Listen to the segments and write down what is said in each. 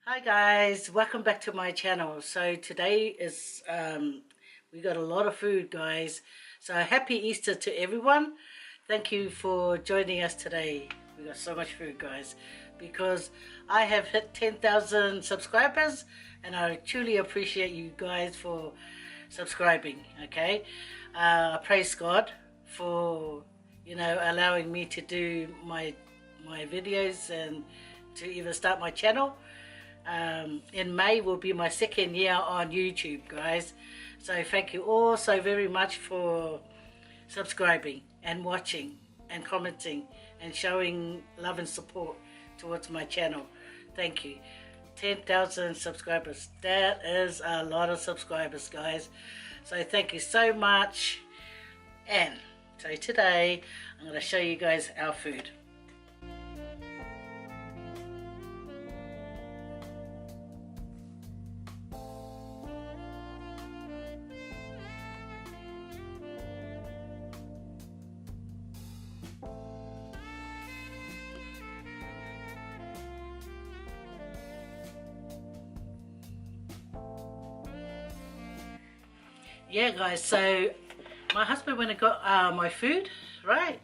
Hi guys, welcome back to my channel. So today is we got a lot of food, guys. So happy Easter to everyone. Thank you for joining us today. We got so much food, guys, because I have hit 10,000 subscribers and I truly appreciate you guys for subscribing. Okay, praise God for allowing me to do my videos and to even start my channel. In May will be my second year on YouTube, guys. So thank you all so very much for subscribing and watching and commenting and showing love and support towards my channel. Thank you. 10,000 subscribers. That is a lot of subscribers, guys. So thank you so much. And so today I'm going to show you guys our food. Yeah, guys, so my husband went and got my food, right?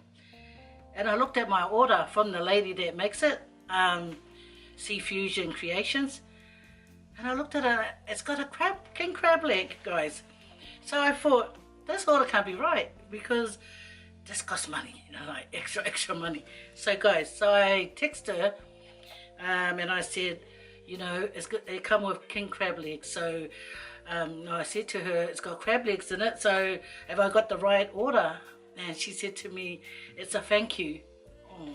And I looked at my order from the lady that makes it, Seafusion Creationz. And I looked at it, it's got a king crab leg, guys. So I thought, this order can't be right because this costs money, like extra money. So guys, so I texted her and I said, it come with king crab legs. So I said to her, it's got crab legs in it, so have I got the right order? And she said to me, it's a thank you. Oh,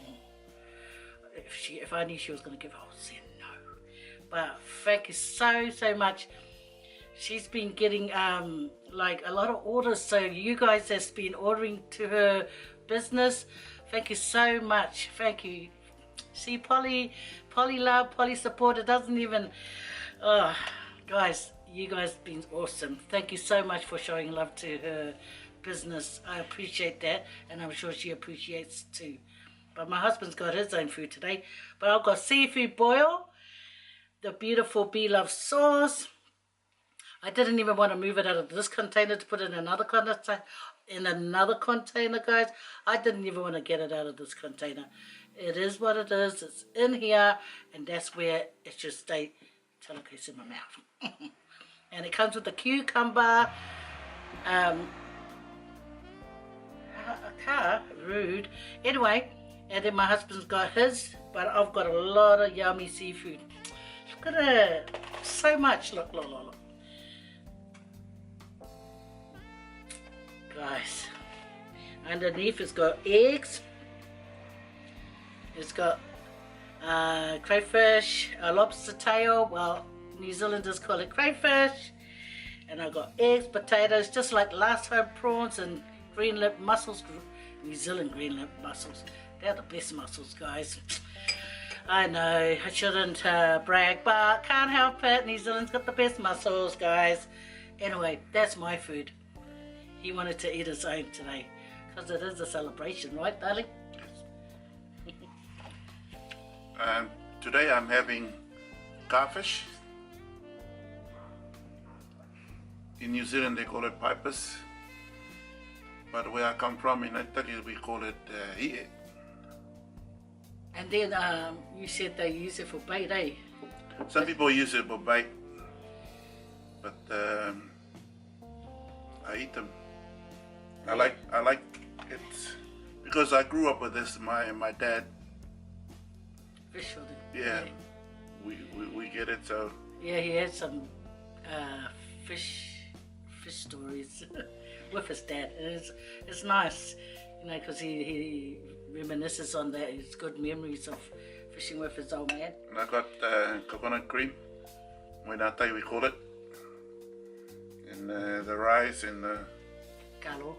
if I knew she was going to give, I would say no. But thank you so much. She's been getting like a lot of orders, so you guys has been ordering to her business. Thank you so much. Thank you. See, Poly love, Poly support. It doesn't even, guys, you guys have been awesome. Thank you so much for showing love to her business. I appreciate that, and I'm sure she appreciates too. But my husband's got his own food today. But I've got seafood boil, the beautiful Blove sauce. I didn't even want to move it out of this container to put it in another container. Guys. I didn't even want to get it out of this container. It is what it is. It's in here, and that's where it should stay till it goes in my mouth. And it comes with a cucumber, rude. Anyway, and then my husband's got his, but I've got a lot of yummy seafood. Look at it, so much. Look. Guys, underneath it's got eggs. It's got crayfish, a lobster tail. Well, New Zealanders call it crayfish. And I got eggs, potatoes, just like last time, prawns and green lip mussels. New Zealand green lip mussels. They're the best mussels, guys. I know, I shouldn't brag, but can't help it. New Zealand's got the best mussels, guys. Anyway, that's my food. He wanted to eat his own today, because it is a celebration, right, darling? Today I'm having garfish. In New Zealand they call it pipers, but where I come from in Italy we call it hie. And then you said they use it for bait, eh? Some people use it for bait, but I eat them. I like it because I grew up with this. My dad. Fish for them. Yeah, we get it, so. Yeah, he had some fish stories with his dad. It's nice, because he reminisces on that. His good memories of fishing with his old man. And I got coconut cream, moinata we call it, and the rice and the taro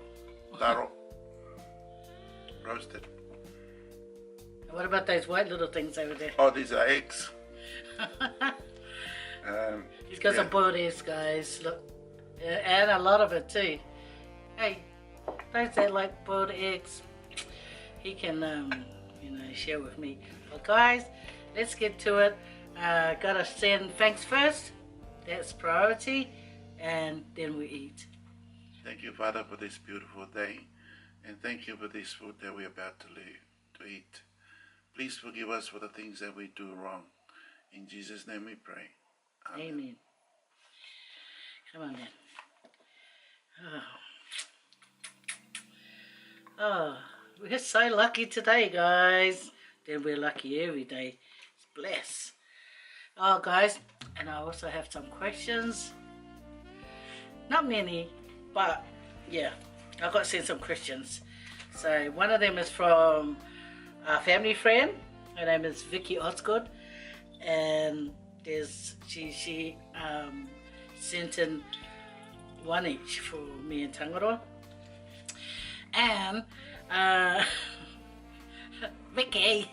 roasted. And what about those white little things over there? Oh, these are eggs. He's got some boiled eggs, guys. Look, and a lot of it too. Hey, those that like boiled eggs, he can, share with me. But guys, let's get to it. Gotta send thanks first. That's priority. And then we eat. Thank you, Father, for this beautiful day. And thank you for this food that we're about to eat. Please forgive us for the things that we do wrong. In Jesus' name we pray. Amen. Amen. Come on then. Oh, we're so lucky today, guys. Then we're lucky every day. It's blessed. Oh, guys, and I also have some questions. Not many, but yeah, I've got to send some questions. So one of them is from a family friend. Her name is Vicky Osgood, and she sent in one each for me and Tangaroa. And Vicky.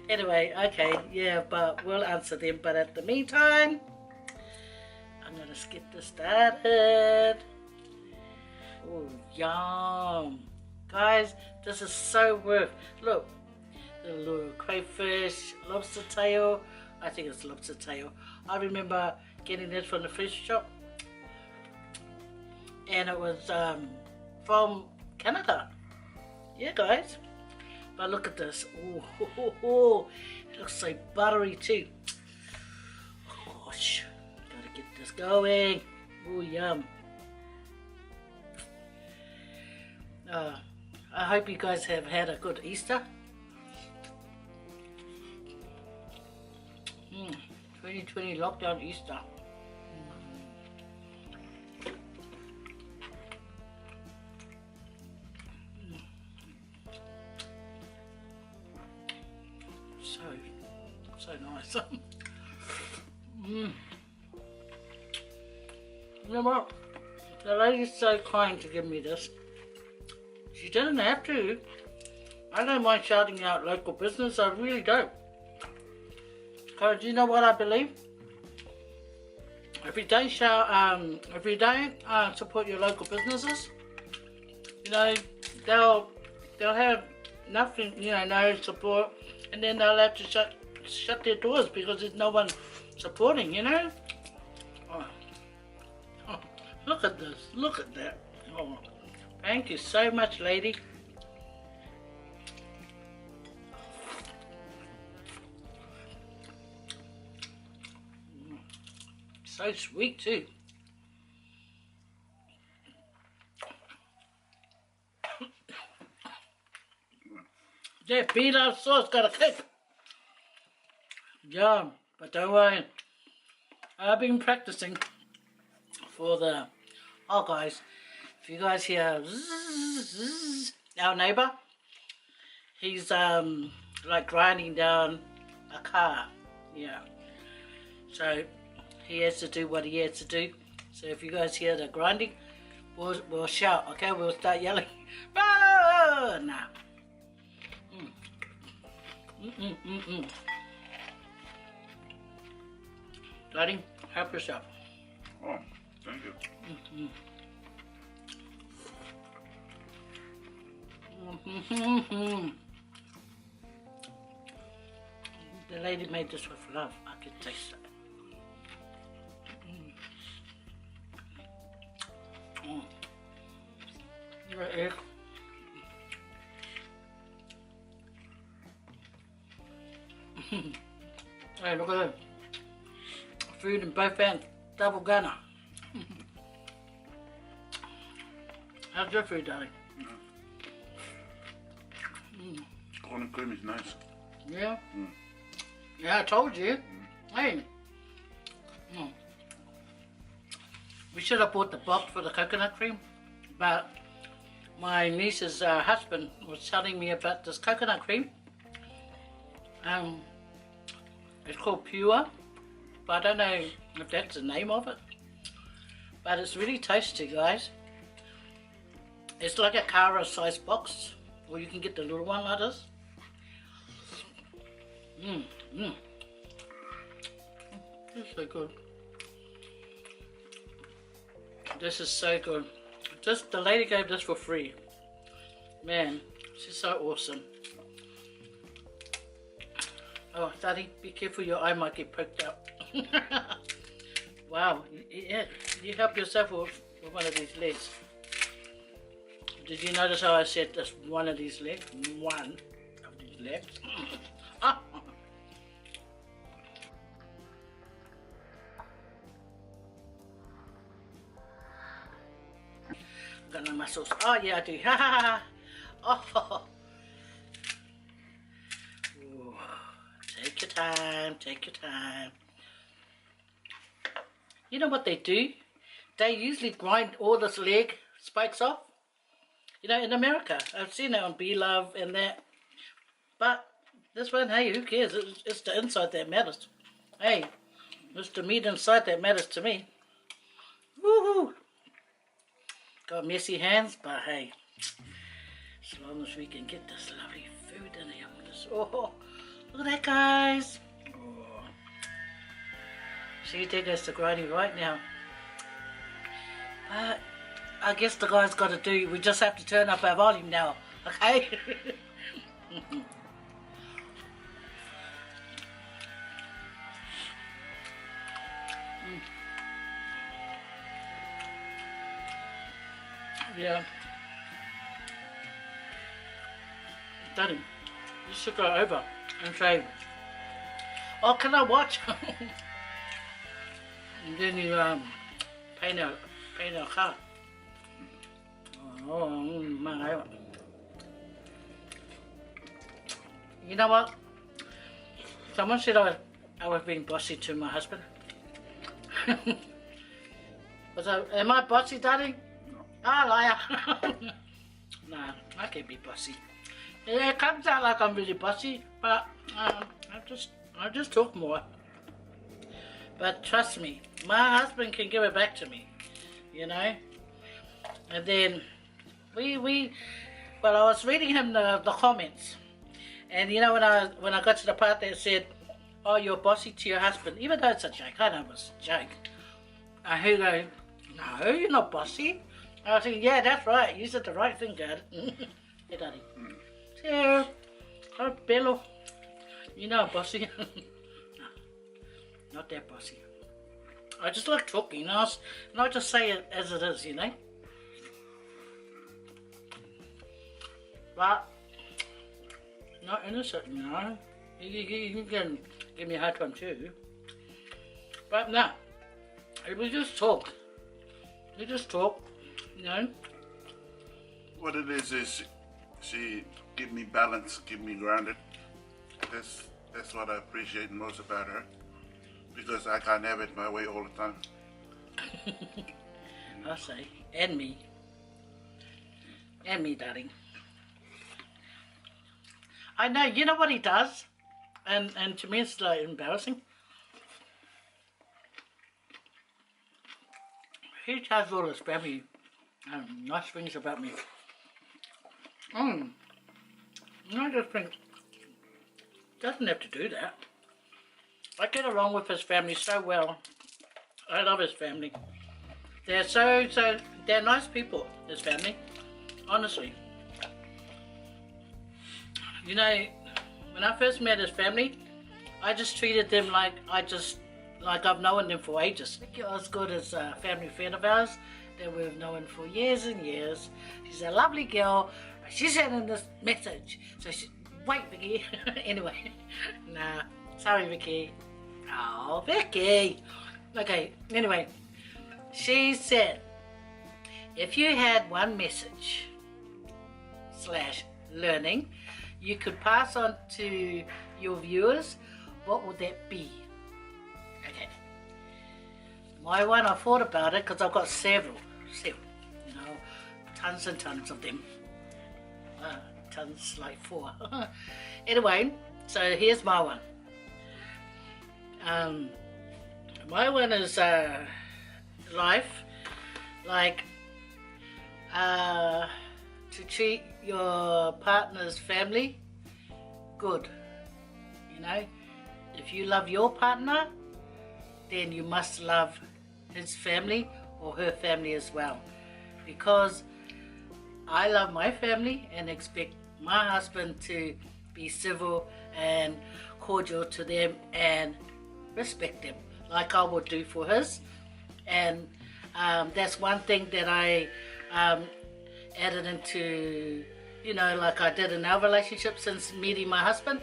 Anyway, okay, yeah, but we'll answer them. But at the meantime, I'm gonna get this started. Oh, yum. Guys, this is so worth. Look, the little crayfish, lobster tail. I think it's lobster tail. I remember getting this from the fish shop. And it was from Canada. Yeah, guys. But look at this. Oh, it looks so buttery too. Gosh, gotta get this going. Oh, yum. I hope you guys have had a good Easter. 2020 lockdown Easter. So nice. You know what? The lady's so kind to give me this. She didn't have to. I don't mind shouting out local business. I really don't. Because you know what I believe? If you don't support your local businesses, you know, they'll have nothing, you know, no support, and then they'll have to shut their doors because there's no one supporting, you know. Oh, look at this, look at that. Oh, thank you so much, lady. So sweet too. That peanut sauce got a kick. Yum, but don't worry. I've been practicing for the... Oh guys, if you guys hear zzz, our neighbor, he's like grinding down a car. Yeah. So he has to do what he has to do. So if you guys hear the grinding, we'll shout, okay? We'll start yelling. Now. Daddy, help yourself. Oh, thank you. The lady made this with love. I can taste it. Right here. Hey, look at that. Food in both hands, double gunner. How's your food, darling? Corn and cream is nice. Yeah? Yeah, I told you. Hey. We should have bought the box for the coconut cream, but my niece's husband was telling me about this coconut cream. It's called Pure, but I don't know if that's the name of it. But it's really tasty, guys. It's like a Cara size box, or you can get the little one like this. It's so good. This is so good. The lady gave this for free. Man, she's so awesome. Oh, Daddy, be careful, your eye might get poked out. Wow, yeah, you help yourself with one of these legs. Did you notice how I said just one of these legs? One of these legs. Got no muscles. Oh yeah, I do. Ha ha ha. Oh. Ooh. Take your time. Take your time. You know what they do? They usually grind all this leg spikes off. You know, in America, I've seen it on Blove and that. But this one, hey, who cares? It's the inside that matters. Hey, it's the meat inside that matters to me. Woohoo! Got messy hands, but hey, as long as we can get this lovely food in here. Oh, look at that, guys. Oh. She did us the grinding right now. But I guess the guys got to do, we just have to turn up our volume now, okay? Yeah. Daddy, you should go over and say, oh, can I watch? And then you paint our car. Oh, man. You know what? Someone said I was being bossy to my husband. Am I bossy, Daddy? Ah, liar. Nah, I can't be bossy. Yeah, it comes out like I'm really bossy, but I just talk more. But trust me, my husband can give it back to me, you know. And then well, I was reading him the comments, and you know when I got to the part that said, "Oh, you're bossy to your husband," even though it's a joke, I know it's a joke. He goes, "No, you're not bossy." I was thinking, yeah, that's right. You said the right thing, Dad. Hey, Daddy. Yeah, oh, Bello. You know, bossy. No, not that bossy. I just like talking, and I just say it as it is, you know. But not innocent, you know. You can give me a hard one too. But no, we just talk. We just talk. You know? What it is she give me balance, keep me grounded. That's what I appreciate most about her, because I can't have it my way all the time. I say, and me, darling. I know. You know what he does, and to me it's like embarrassing. He tells all his family nice things about me. And I just think, doesn't have to do that. I get along with his family so well. I love his family. They're they're nice people, his family. Honestly. You know, when I first met his family, I just treated them like I've known them for ages. Vicky Osgood is a family friend of ours that we've known for years and years. She's a lovely girl. She's sending this message. So wait, Vicky. Anyway, nah, sorry, Vicky. Oh, Vicky. Okay, anyway, she said, if you had one message / learning you could pass on to your viewers, what would that be? Okay. My one, I thought about it because I've got several, you know, tons and tons of them. Tons, like 4. Anyway, so here's my one. My one is life, like to treat your partner's family good. You know, if you love your partner, then you must love his family or her family as well, because I love my family and expect my husband to be civil and cordial to them and respect them, like I would do for his. And that's one thing that I added into, you know, like I did in our relationship since meeting my husband,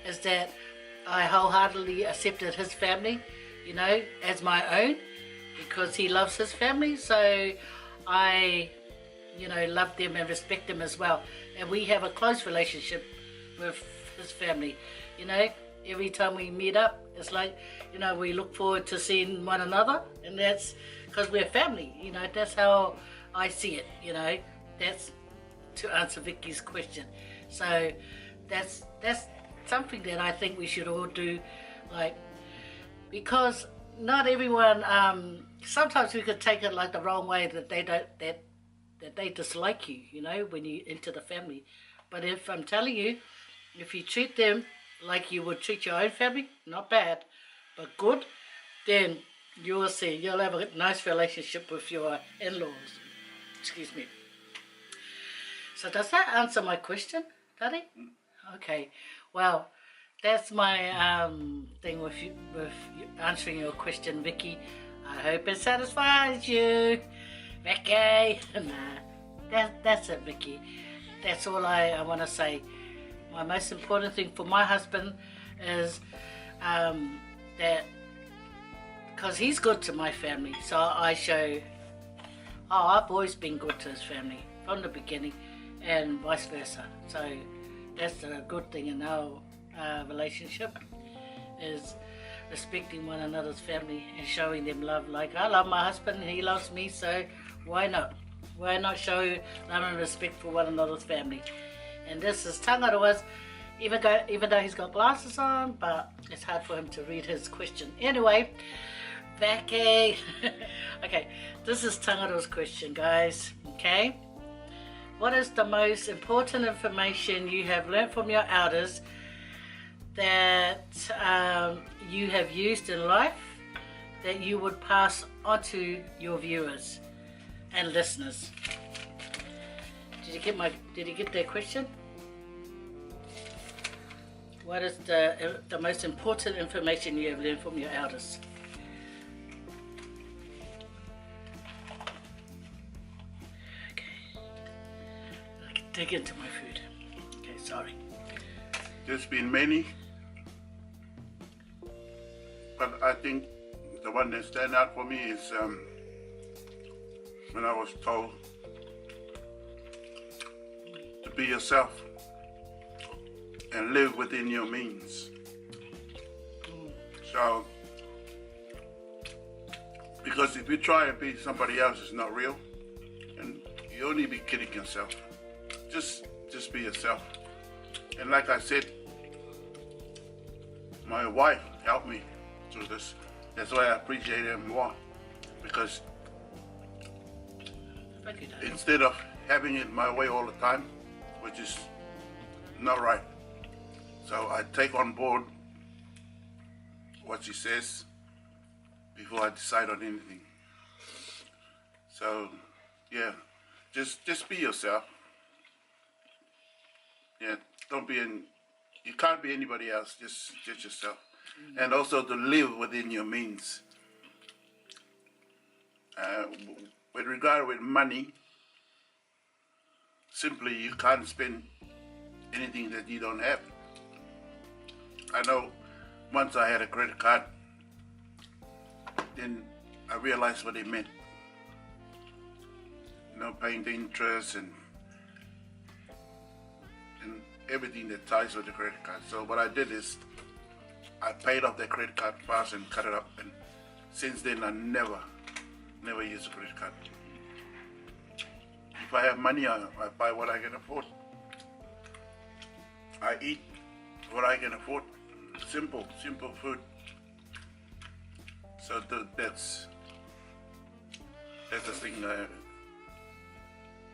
is that I wholeheartedly accepted his family, you know, as my own, because he loves his family. So I, you know, love them and respect them as well. And we have a close relationship with his family, you know. Every time we meet up, it's like, you know, we look forward to seeing one another, and that's because we're family, you know. That's how I see it, you know. That's to answer Vicky's question. So that's something that I think we should all do, like, because not everyone, sometimes we could take it like the wrong way, that they don't, that they dislike you, you know, when you enter the family. But if I'm telling you, if you treat them like you would treat your own family, not bad, but good, then you will see, you'll have a nice relationship with your in-laws. Excuse me. So does that answer my question, Daddy? Okay. Well, that's my thing with answering your question, Vicky. I hope it satisfies you, Vicky. Nah, that's it, Vicky. That's all I want to say. My most important thing for my husband is that, because he's good to my family, so I show, I've always been good to his family from the beginning, and vice versa. So that's a good thing in our relationship, is respecting one another's family and showing them love. Like I love my husband and he loves me, so why not? Why not show love and respect for one another's family? And this is tangaroa's, even though he's got glasses on, but it's hard for him to read his question. Anyway, Becky. Okay, this is Tangaroa's question, guys. Okay, what is the most important information you have learnt from your elders that you have used in life that you would pass on to your viewers and listeners? Did you get that question? What is the most important information you have learned from your elders? Okay. I can dig into my food. Okay, sorry. There's been many, but I think the one that stands out for me is when I was told to be yourself and live within your means. So, because if you try and be somebody else, it's not real, and you only be kidding yourself. Just be yourself. And like I said, my wife helped me through this. That's why I appreciate her more, because instead of having it my way all the time, which is not right, so I take on board what she says before I decide on anything. So yeah, just be yourself. Yeah, you can't be anybody else, just yourself. And also to live within your means. With regard with money, simply you can't spend anything that you don't have. I know once I had a credit card, then I realized what it meant. You know, paying the interest and everything that ties with the credit card. So what I did is I paid off the credit card fast and cut it up, and since then I never used a credit card. If I have money, I buy what I can afford. I eat what I can afford. Simple food. So that's the thing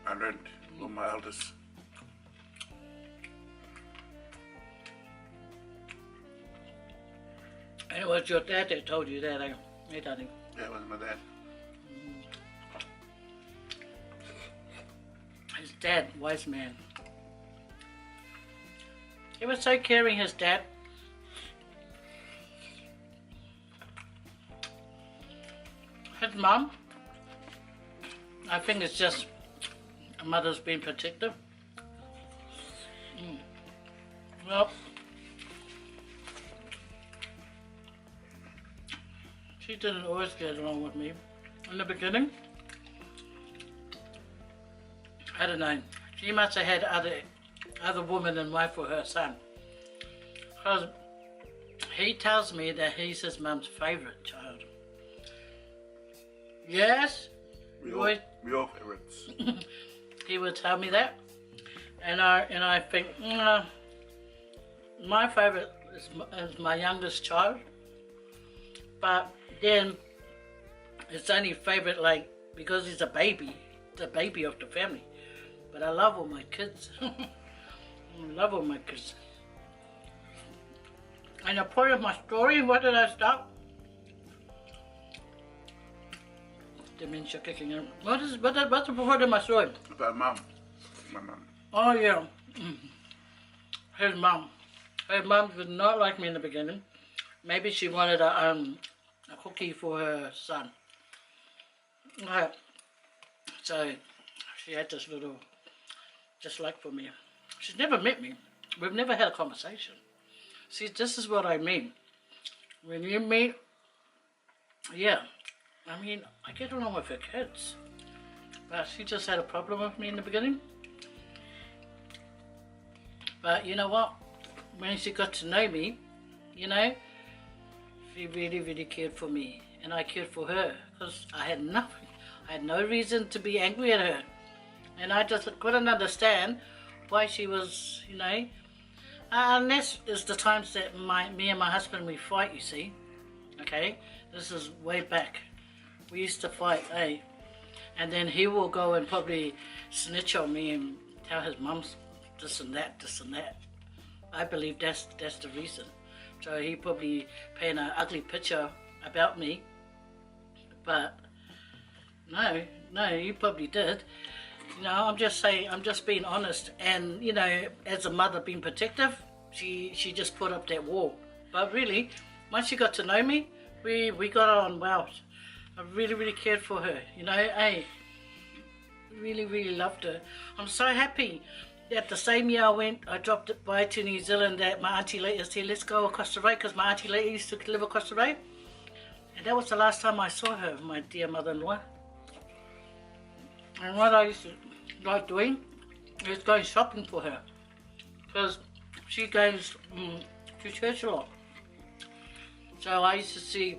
I learned from my elders. And it was your dad that told you that, eh? Hey, darling. Yeah, it was my dad. His dad, wise man. He was so caring, his dad. his mum, I think it's just a mother's being protective. Well, she didn't always get along with me in the beginning. I don't know. She must have had other women in mind for her son. Because he tells me that he's his mum's favourite child. Yes? We all favourites. He would tell me that. And I think, my favourite is my youngest child. But then it's only favourite like because he's a baby. The baby of the family. But I love all my kids. I love all my kids. And the point of my story, what did I start? Dementia kicking in. What's the point of my story? About mum. My mum. Oh yeah. His mum. His mum did not like me in the beginning. Maybe she wanted a cookie for her son. Right. So she had this little dislike for me. She's never met me. We've never had a conversation. See, this is what I mean. When you meet, yeah, I mean, I get along with her kids. But she just had a problem with me in the beginning. But you know what? When she got to know me, you know, she really, really cared for me. And I cared for her because I had nothing. I had no reason to be angry at her. And I just couldn't understand why she was, you know, unless it's the times that me and my husband, we fight, you see. Okay? This is way back. We used to fight, eh? And then he will go and probably snitch on me and tell his mum's this and that, this and that. I believe that's the reason. So he probably paint an ugly picture about me. But no, he probably did. You know, I'm just saying, I'm just being honest. And, you know, as a mother being protective, she just put up that wall. But really, once she got to know me, we got on well. I really, really cared for her. You know, hey, really, really loved her. I'm so happy that the same year I dropped it by to New Zealand, that my auntie later said, let's go across the road, because my auntie later used to live across the road. And that was the last time I saw her, my dear mother-in-law. And what I used to like doing is going shopping for her, because she goes to church a lot. So I used to see,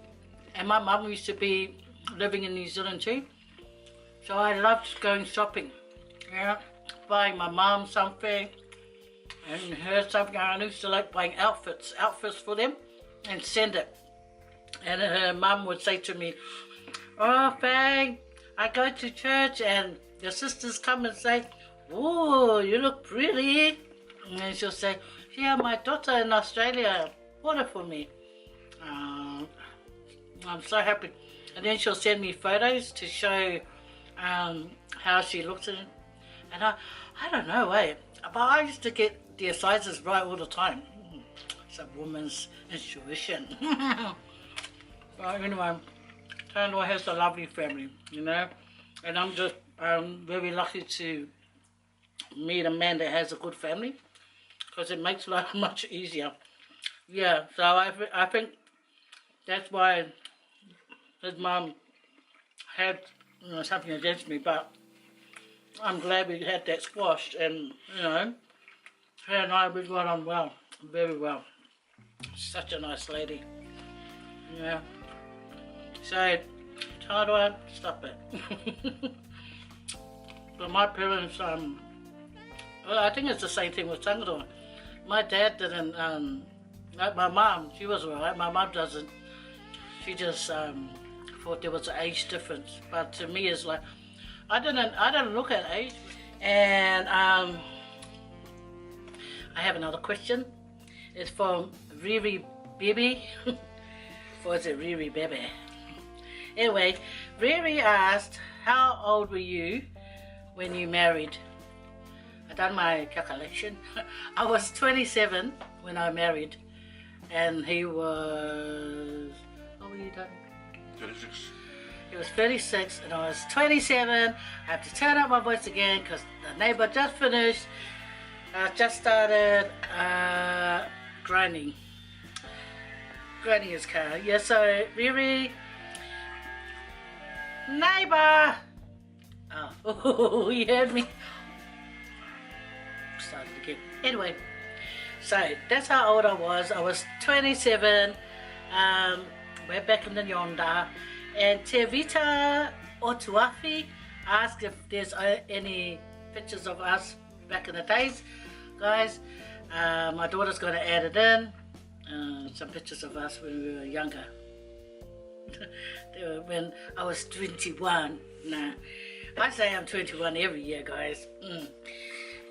and my mum used to be living in New Zealand too. So I loved going shopping, yeah, buying my mum something and her something. I used to like buying outfits for them and send it. And her mum would say to me, oh Faye, I go to church and the sisters come and say, oh, you look pretty. And then she'll say, yeah, my daughter in Australia bought it for me. I'm so happy. And then she'll send me photos to show how she looks at it. And I don't know, but I used to get their sizes right all the time. It's a woman's intuition. But anyway, Tandoa has a lovely family, you know. And I'm just very lucky to meet a man that has a good family, because it makes life much easier. Yeah, so I think that's why his mum had, you know, something against me, but I'm glad we had that squashed, and, you know, her and I, we got on well, very well. Such a nice lady. Yeah. So, Tandoa, stop it. But my parents, well, I think it's the same thing with Tandoa. My dad didn't, like my mum, she was alright, my mum doesn't. She just thought there was an age difference. But to me, it's like, I didn't look at age. And I have another question. It's from Riri Baby. Or is it Riri Baby? Anyway, Riri asked, how old were you when you married? I done my calculation. I was 27 when I married, and he was, how were you done? 36. he was 36 and I was 27. I have to turn up my voice again because the neighbor just finished, just started grinding his car. Yeah, so Riri, neighbor. Oh, you heard me. Started again. Anyway, so that's how old I was. I was 27. We're back in the Yonda. And Te Vita Otuafi asked if there's any pictures of us back in the days, guys. My daughter's going to add it in. Some pictures of us when we were younger. They were when I was 21. Nah, I say I'm 21 every year, guys.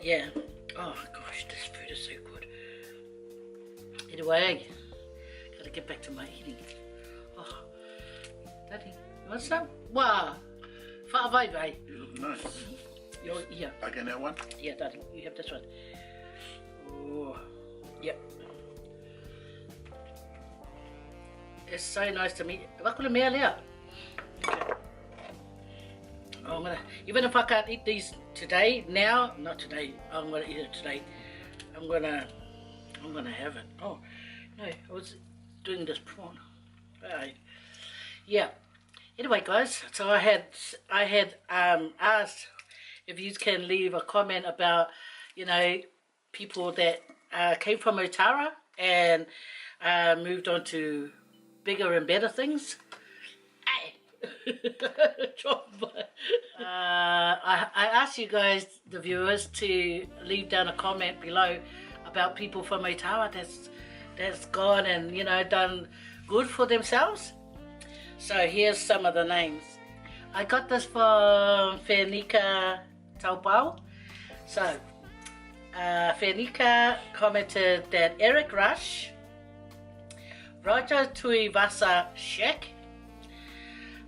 Yeah. Oh gosh, this food is so good. Anyway, gotta get back to my eating. Oh, Daddy, you want some? Wow. Whaavai. You look nice. Yeah. I can have one? Yeah, Daddy, you have this one. Oh, yep. It's so nice to meet you. Wakula mea lea. Okay. Oh, I'm gonna, even if I can't eat these today, not today, I'm gonna eat it today. I'm gonna have it. Oh, no, I was doing this prawn. Right. Yeah. Anyway, guys, so I had asked if you can leave a comment about, you know, people that came from Otara and moved on to bigger and better things. I asked you guys, the viewers, to leave down a comment below about people from Otara that's gone and, you know, done good for themselves. So here's some of the names. I got this from Fenika Taupau. So Fenika commented that Eric Rush, Roger Tuivasa Shek,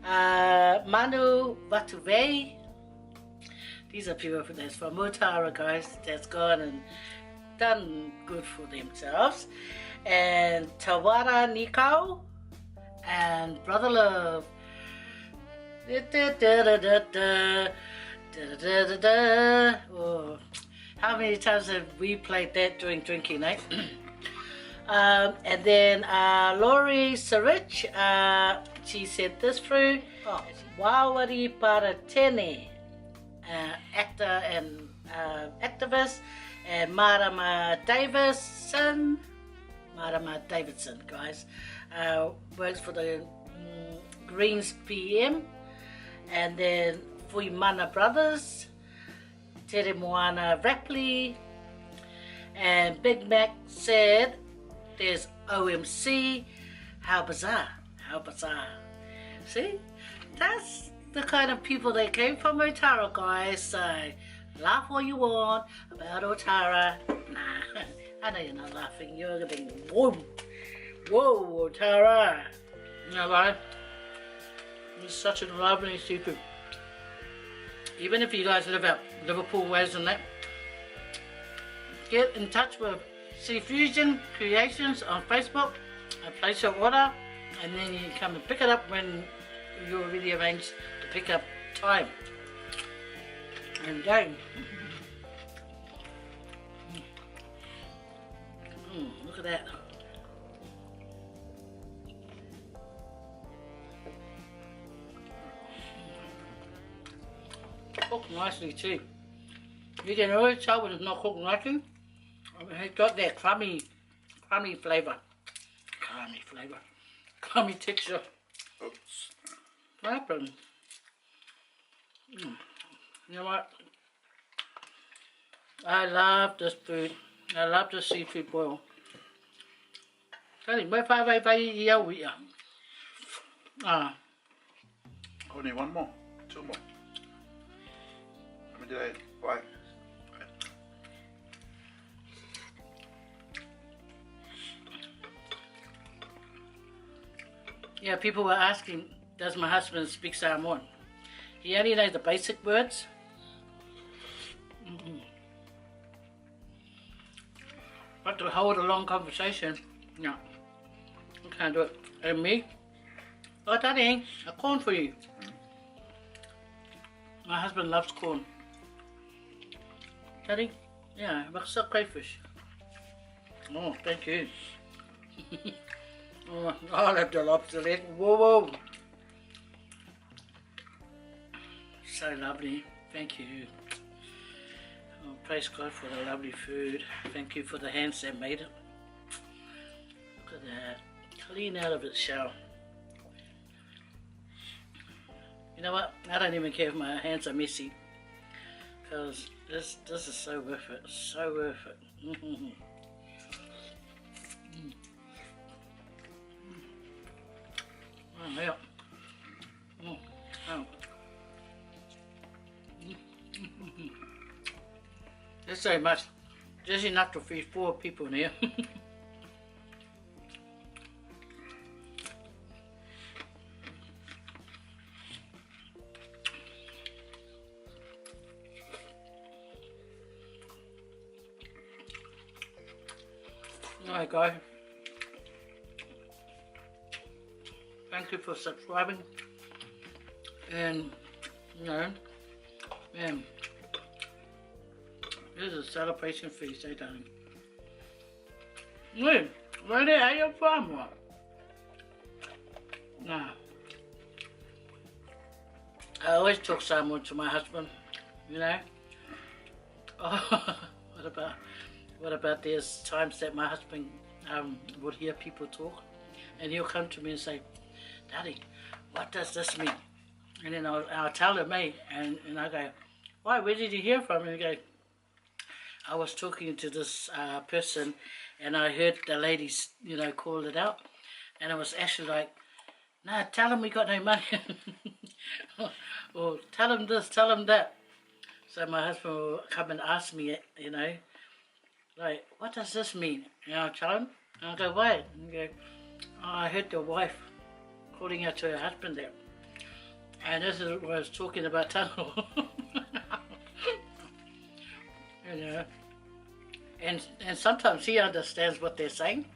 Manu Vatuve. These are people that's from Otara, guys, that's gone and done good for themselves. And Tawara Nikau and Brother Love. Oh, how many times have we played that during drinking night? And then Laurie Sarich, she sent this through. Oh, Wawari Paratene, actor and activist, and Marama Davidson, guys, works for the Greens PM. And then Fuimana Brothers, Tere Moana Rapley, and Big Mac said, there's OMC, how bizarre. See, that's the kind of people that came from Otara, guys. So laugh all you want about Otara. Nah, I know you're not laughing. You're going, whoa, Otara. You know what? It's such a lovely seafood. Even if you guys live out Liverpool ways and that, get in touch with Seafusion Creationz on Facebook and place your order, and then you can come and pick it up when you already arranged to pick up time. And go. Look at that. Cooked nicely too. You can always tell when it's not cooked nicely. It's got that crummy flavour. Crummy texture. Oops. What happened? You know what? I love this food. I love the seafood boil. Only one more. Two more. How many did I buy? Yeah, people were asking, does my husband speak Samoan? He only knows the basic words. But to hold a long conversation, no. I can't do it. And me? Oh, Daddy, a corn for you. My husband loves corn. Daddy? Yeah, what's up crayfish? Oh, thank you. Oh, I'll have the lobster leg. Whoa, whoa. So lovely. Thank you. Oh, praise God for the lovely food. Thank you for the hands that made it. Look at that. Clean out of its shell. You know what? I don't even care if my hands are messy. Because this is so worth it. So worth it. Oh, yeah. Oh. There's so much. Just enough to feed 4 people in here. Alright guys. Thank you for subscribing. And, you know, man, this is a celebration feast, eh, darling? Wait, where the hell you from? What? Nah. I always talk Samoa to my husband, you know. Oh, what about there's times that my husband would hear people talk, and he'll come to me and say, Daddy, what does this mean? And then I'll tell him, mate, and I go, why, where did you hear from? And he go, I was talking to this person, and I heard the ladies, you know, call it out, and it was actually like, nah, tell him we got no money, or tell him this, tell him that. So my husband will come and ask me, you know, like, what does this mean? And I'll tell him, and I'll go, why? And he go, oh, I heard your wife calling out to her husband there. And this is what I was talking about tunnel. You know, and sometimes he understands what they're saying.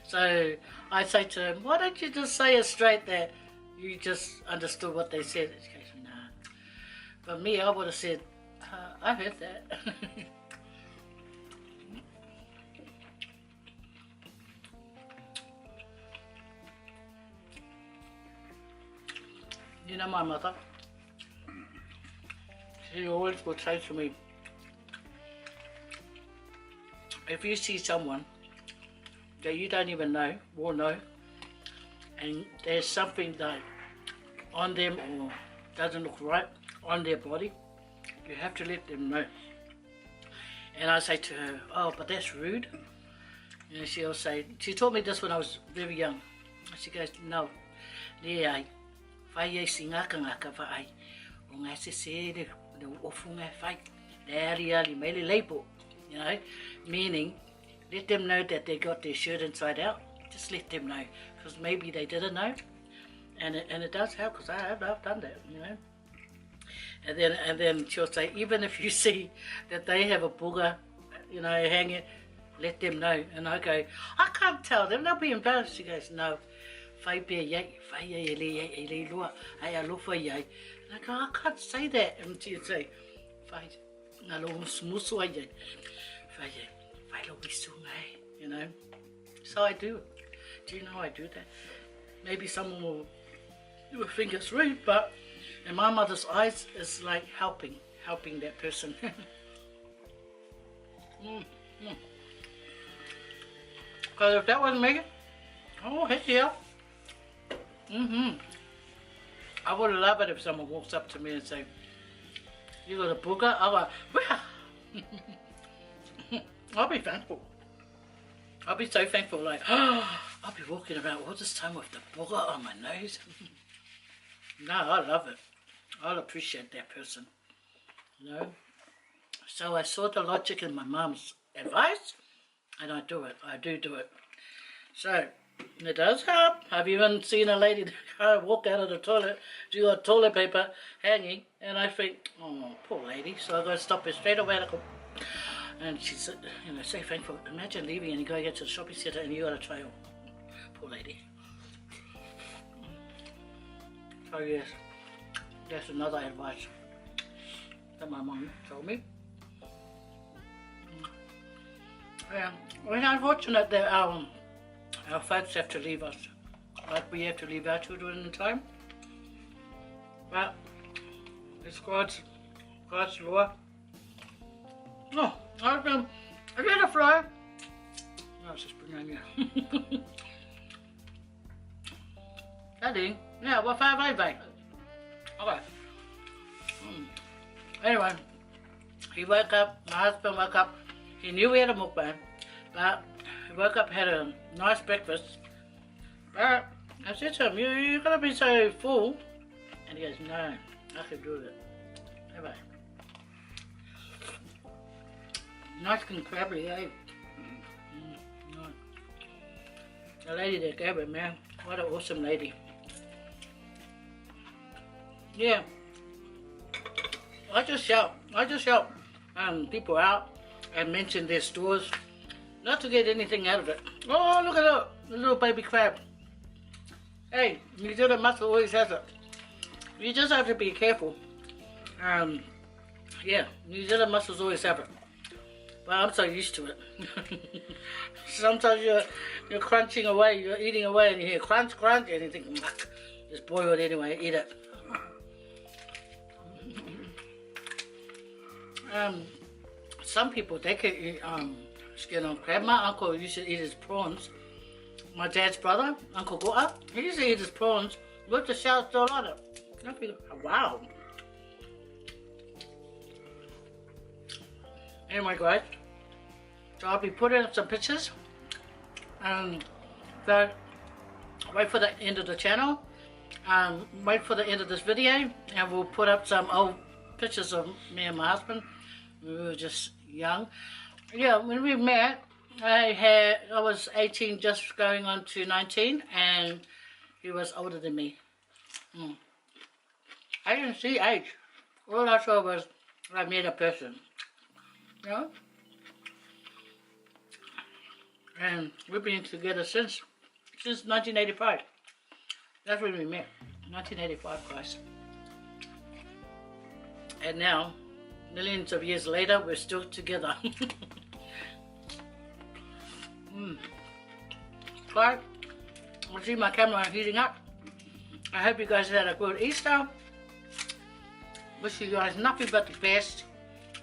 So I say to him, why don't you just say it straight that you just understood what they said? He goes, nah. But me, I would have said, I heard that. You know my mother, she always would say to me, if you see someone that you don't even know or know, and there's something that on them or doesn't look right on their body, you have to let them know. And I say to her, oh, but that's rude. And she'll say, she taught me this when I was very young. She goes, no, yeah, Faye singaka whaai, o ngā se le ofu ngā whai, le mele leipo, you know, meaning let them know that they got their shirt inside out. Just let them know, because maybe they didn't know, and it does help, because I've done that, you know. And then she'll say, even if you see that they have a booger, you know, hanging, let them know. And I go, I can't tell them, they'll be embarrassed. She goes, no. Faye lua, alofa yai. And I go, I can't say that. And she'd say, Faye, alo smusu ai, Faye lo bisungai, you know. So I do. Do you know I do that? Maybe someone will think it's rude, but in my mother's eyes, it's like helping that person. Because if that wasn't me, oh heck yeah. I would love it if someone walks up to me and say, you got a booger? I'll go, I'll be thankful. I'll be so thankful, like, oh, I'll be walking around all this time with the booger on my nose. No, I love it. I'll appreciate that person, you know. So I saw the logic in my mom's advice, and I do it. I do it. So it does help. I've even seen a lady walk out of the toilet. She got toilet paper hanging, and I think, oh, poor lady. So I got to stop her straight away. And she said, you know, so thankful. Imagine leaving and you go get to the shopping centre and you got a trail. Poor lady. Oh yes, that's another advice. that my mom told me. Yeah, it's unfortunate that our folks have to leave us, like we have to leave our children in time. But it's God's law. Oh, I've got a fly. No, it's just banana. Daddy, yeah, what 5 Okay. Anyway, he woke up, my husband woke up, he knew we had a mukbang, but he woke up, had a nice breakfast. But I said to him, you're going to be so full. And he goes, no, I can do it. Bye-bye. Nice and crabbly, eh? Nice. The lady that gave it, man, what an awesome lady. Yeah. I just shout people out and mention their stores, not to get anything out of it. Oh, look at that, the little baby crab. Hey, New Zealand mussel always has it. You just have to be careful. Yeah, New Zealand mussels always have it. But I'm so used to it. Sometimes you're crunching away, you're eating away, and you hear crunch, crunch, and you think, it's boiled anyway, eat it. Some people, they can eat skin on crab. My uncle used to eat his prawns. My dad's brother, Uncle Gota, he used to eat his prawns with the shell still on it. I feel, wow. Anyway, guys, so I'll be putting up some pictures, and so wait for the end of the channel. Wait for the end of this video, and we'll put up some old pictures of me and my husband. We were just young. Yeah, when we met, I was 18, just going on to 19, and he was older than me. I didn't see age. All I saw was I met a person. You know? And we've been together since 1985. That's when we met. 1985, guys. And now, millions of years later, we're still together. Right, I see my camera heating up. I hope you guys had a good Easter. Wish you guys nothing but the best.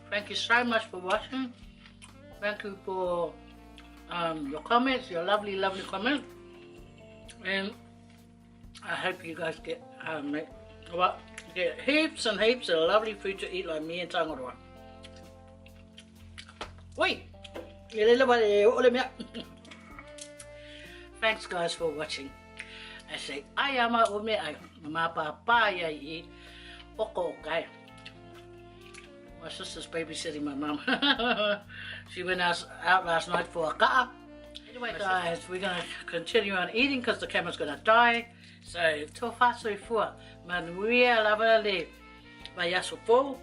Thank you so much for watching. Thank you for your comments, your lovely, lovely comments. And I hope you guys get heaps and heaps of lovely food to eat like me and Tangaroa. Oi! Thanks guys for watching. I say ayama o me ai mapapaya I oko kai. My sister's babysitting my mum. She went out last night for a ka'a. Anyway guys, we're going to continue on eating because the camera's going to die. So, tō whāsui fua, manuia lava le, mai aso fō,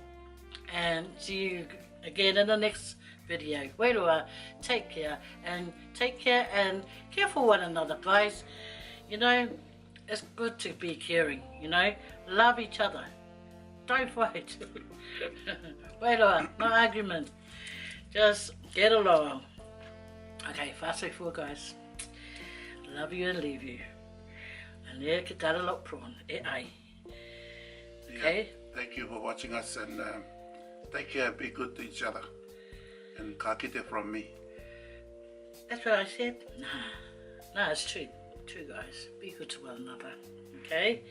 and see you again in the next video. Wairua, take care and care for one another, guys. You know, it's good to be caring, you know, love each other. Don't fight. Wairua, no argument. Just get along. Okay, whāsui fua, guys. Love you and leave you. And there ke taralok prawn, ai. Okay? Yeah, thank you for watching us, and take care, be good to each other. And ka kite from me. That's what I said? No, it's true. True, guys. Be good to one another. Okay?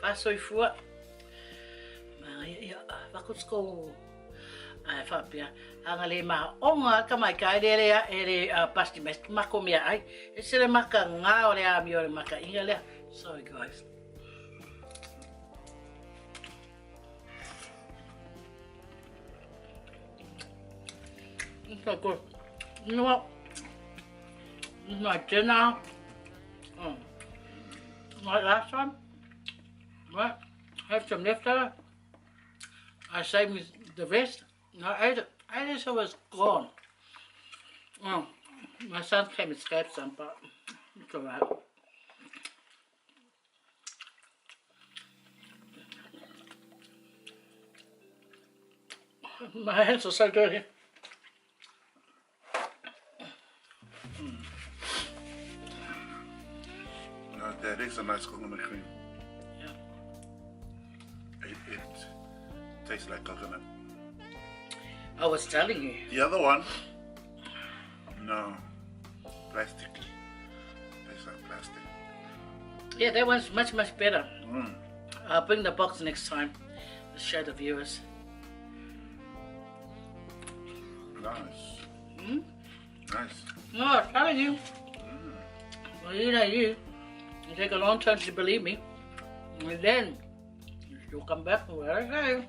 Whāsui fua. Whakutsko. Whapia. Hanga le maha onga kamai kai rea pasti mes mako mea ai. E sere maka ngā o rea mi o re maka inga lea. Sorry guys. It's so good. You know what? It's my dinner. Like last time. Right? Have some leftover. I saved me the rest. I ate it. I ate it so it was gone. My son came and scraped some, but it's alright. My hands are so dirty. That is a nice coconut cream. Yeah. It tastes like coconut. I was telling you. The other one, no, plastic. Tastes like plastic. Yeah, that one's much better. I'll bring the box next time to show the viewers. Nice. Nice. No, I'm telling you. Well, you know you take a long time to believe me. And then you'll come back and where I go.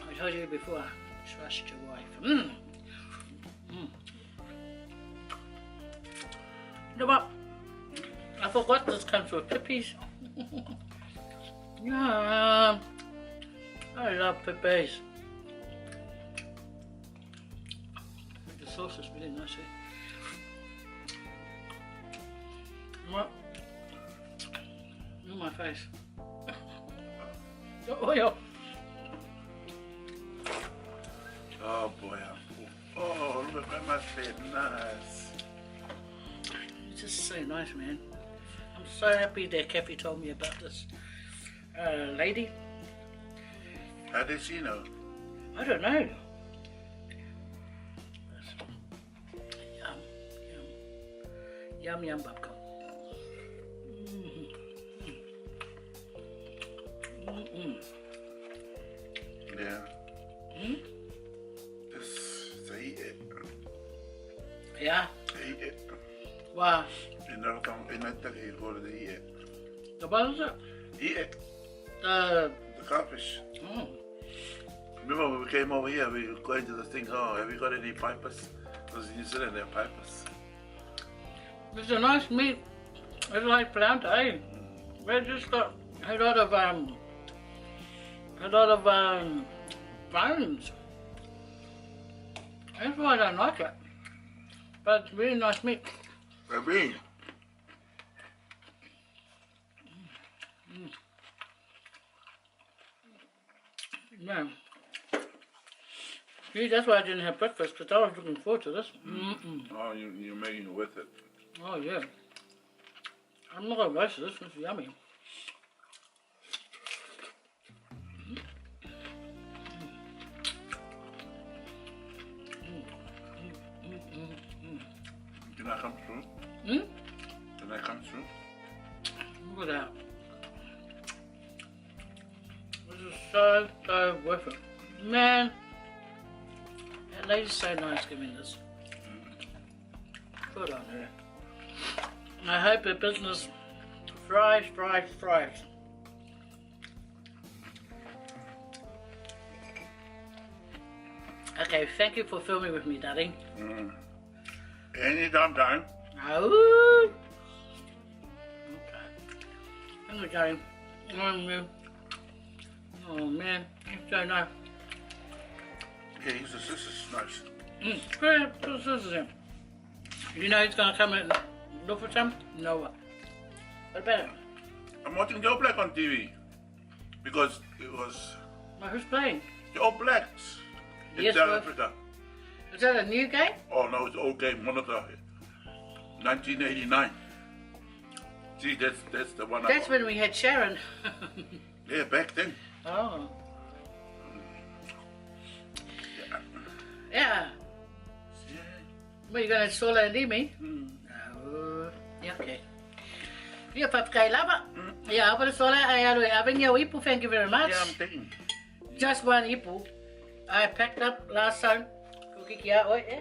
I told you before, trust your wife. You know what? I forgot this comes with pippies. Yeah, I love pippies. The sauce is really nice. What? On my face. Oh, yeah. Oh boy. Oh, look at my face. Nice. It's just so nice, man. I'm so happy that Kathy told me about this lady. How did she know? I don't know. Yum, yum, babka. Yeah. Just eat it. Yeah? Eat it. Wow. In that time, you go to eat it. The what is it? Eat it. The The codfish. Remember when we came over here, we were going to the thing, oh, have you got any pipers? Because in New Zealand, they have pipers. It's a nice meat. It's like plant, eh? We just got a lot of bones. That's why I don't like it. But it's really nice meat. Baby. Yeah. See, that's why I didn't have breakfast, because I was looking forward to this. Oh, you're making it with it. Oh, yeah. I'm not going to waste this. It's yummy. Can I come through? Can I come through? Look at that. This is so worth it. Man, that lady's so nice giving this. Good on her. I hope her business thrives. Okay, thank you for filming with me, darling. Anytime, time. Oh. Okay. Thank you, darling. Oh man, it's so nice. Yeah, this is nice. This is him. You know he's gonna come and look for some? No. What about it? I'm watching the All Black on TV. Because it was Well, who's playing? the All Blacks in Yes, South well- Africa. Is that a new game? Oh no, it's old game, one of the 1989. See, that's the one. That's when we had Sharon. Yeah, back then. Oh. Yeah. Yeah. Well, you gonna solo and leave me? No. Yeah, okay. Yeah, Papkai Lava. Yeah, I will solo. I bring your ipu, thank you very much. Yeah, I'm thinking. Just one ipu. I packed up last time. Kukiki, oi, eh?